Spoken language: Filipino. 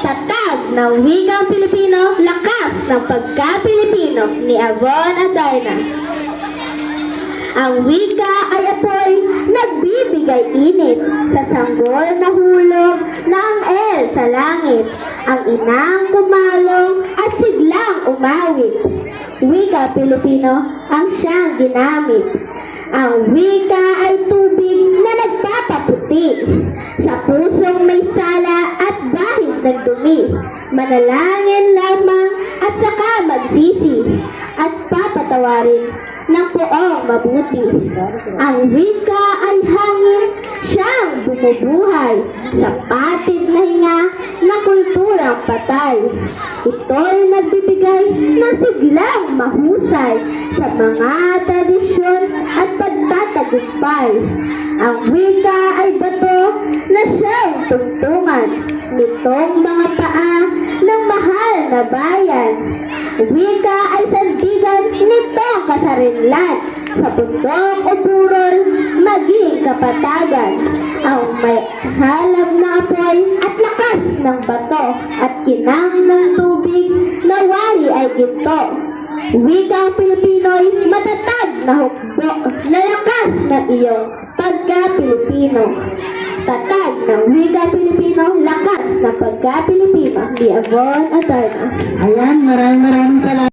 Tatag ng wikang Pilipino, lakas ng pagka-Pilipino ni Avon Adarna. Ang wika ay apoy, nagbibigay init sa sanggol na hulog ng el sa langit. Ang inang kumalong at siglang umawit. Wika Pilipino ang siyang ginamit. Ang wika ay tubig na nagpapaputi sa pusong may sala at bahid ng dumi. Manalangin lamang at saka magsisi at papatawarin ng poong mabuti. Ang wika ay hangin, siyang bumubuhay sa patid na hinga ng kulturang patay. Ito'y nagbibigay ng siglang mahusay sa mga tradisyon at pagtatagumpay. Ang wika ay bato na siyang tungtungan nitong mga paa ng mahal na bayan. Wika ay sandigan nitong kasarinlan sa bundok o burol maging kapatagan. Ang may halab na apoy at lakas ng bato at kinang ng tubig na wari ay ginto. Wikang Pilipino'y matatag na hukbo na lakas ng iyong pagka-Pilipino. Tatag ng wikang Pilipino, lakas ng pagka-Pilipino ni Avon Adarna. Ayan, maraming salamat.